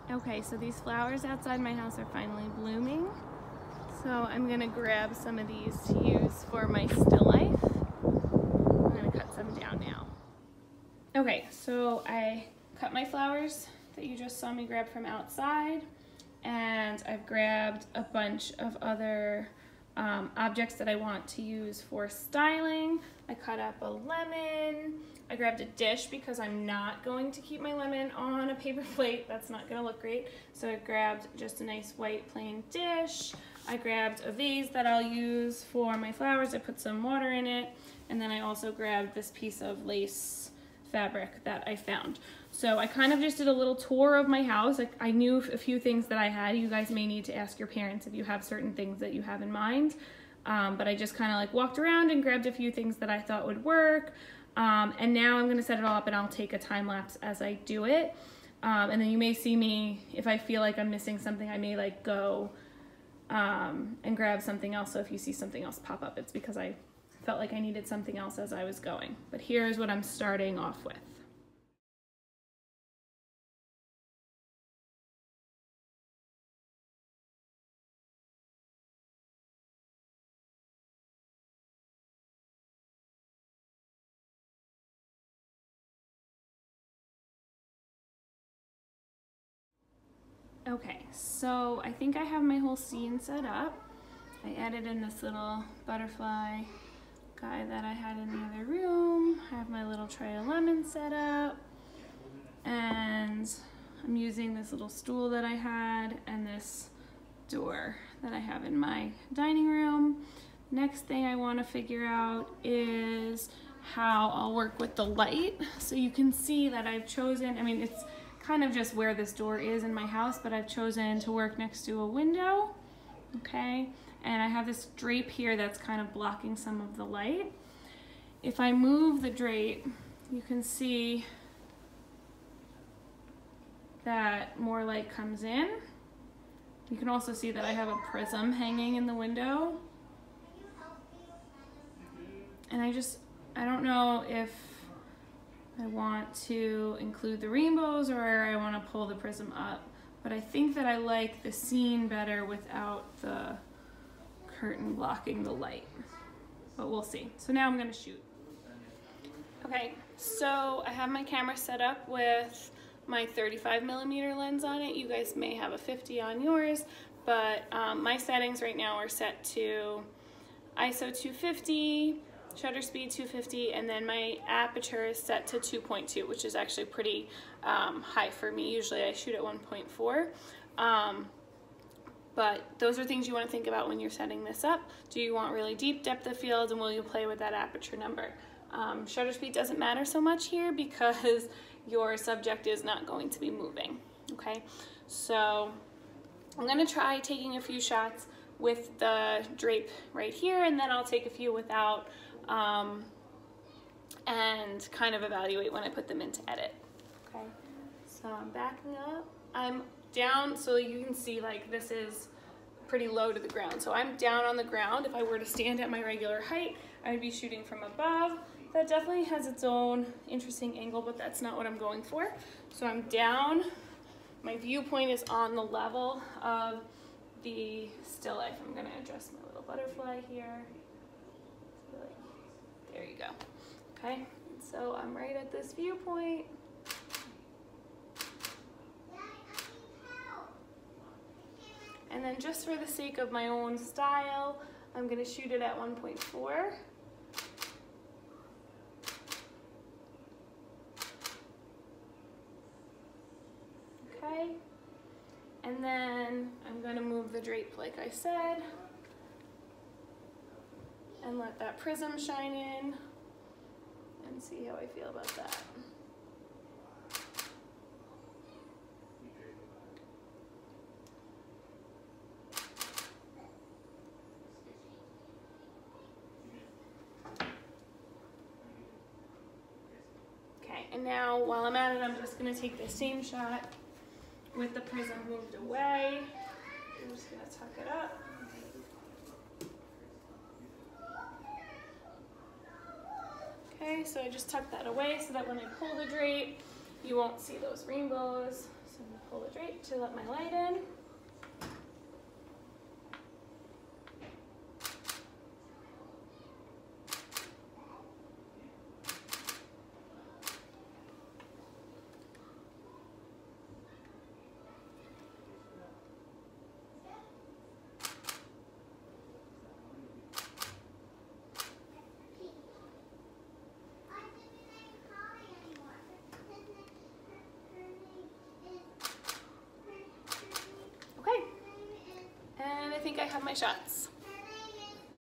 Okay, so these flowers outside my house are finally blooming. So I'm gonna grab some of these to use for my still life. I'm gonna cut some down now. Okay, so I cut my flowers that you just saw me grab from outside, and I've grabbed a bunch of other objects that I want to use for styling. I cut up a lemon. I grabbed a dish because I'm not going to keep my lemon on a paper plate. That's not gonna look great. So I grabbed just a nice white plain dish. I grabbed a vase that I'll use for my flowers. I put some water in it. And then I also grabbed this piece of lace fabric that I found. So I kind of just did a little tour of my house. Like, I knew a few things that I had. You guys may need to ask your parents if you have certain things that you have in mind. But I just kind of like walked around and grabbed a few things that I thought would work. And now I'm gonna set it all up and I'll take a time lapse as I do it. And then you may see me, if I feel like I'm missing something, I may like go and grab something else. So if you see something else pop up, it's because I felt like I needed something else as I was going. But here's what I'm starting off with. Okay, so I think I have my whole scene set up. I added in this little butterfly guy that I had in the other room. I have my little tray of lemons set up. And I'm using this little stool that I had and this door that I have in my dining room. Next thing I want to figure out is how I'll work with the light. So you can see that I've chosen, I mean, it's kind of just where this door is in my house, but I've chosen to work next to a window, okay? And I have this drape here that's kind of blocking some of the light. If I move the drape, you can see that more light comes in. You can also see that I have a prism hanging in the window. And I don't know if I want to include the rainbows or I want to pull the prism up, but I think that I like the scene better without the curtain blocking the light, but we'll see. So now I'm gonna shoot. Okay, so I have my camera set up with my 35mm lens on it. You guys may have a 50 on yours, but my settings right now are set to ISO 250, shutter speed 250, and then my aperture is set to 2.2, which is actually pretty high for me. Usually I shoot at 1.4. But those are things you want to think about when you're setting this up. Do you want really deep depth of field, and will you play with that aperture number? Shutter speed doesn't matter so much here because your subject is not going to be moving, okay? So I'm gonna try taking a few shots with the drape right here, and then I'll take a few without and kind of evaluate when I put them into edit, okay? So I'm backing up. I'm down, so you can see like this is pretty low to the ground. So I'm down on the ground. If I were to stand at my regular height, I would be shooting from above. That definitely has its own interesting angle, but that's not what I'm going for. So I'm down. My viewpoint is on the level of the still life. I'm gonna adjust my little butterfly here. There you go. Okay, so I'm right at this viewpoint. And then just for the sake of my own style, I'm gonna shoot it at 1.4. Okay, and then I'm gonna move the drape like I said, and let that prism shine in, and see how I feel about that. And now, while I'm at it, I'm just going to take the same shot with the prism moved away. I'm just going to tuck it up. Okay, so I just tucked that away so that when I pull the drape, you won't see those rainbows. So I'm going to pull the drape. wait to let my light in. Okay, and I think I have my shots.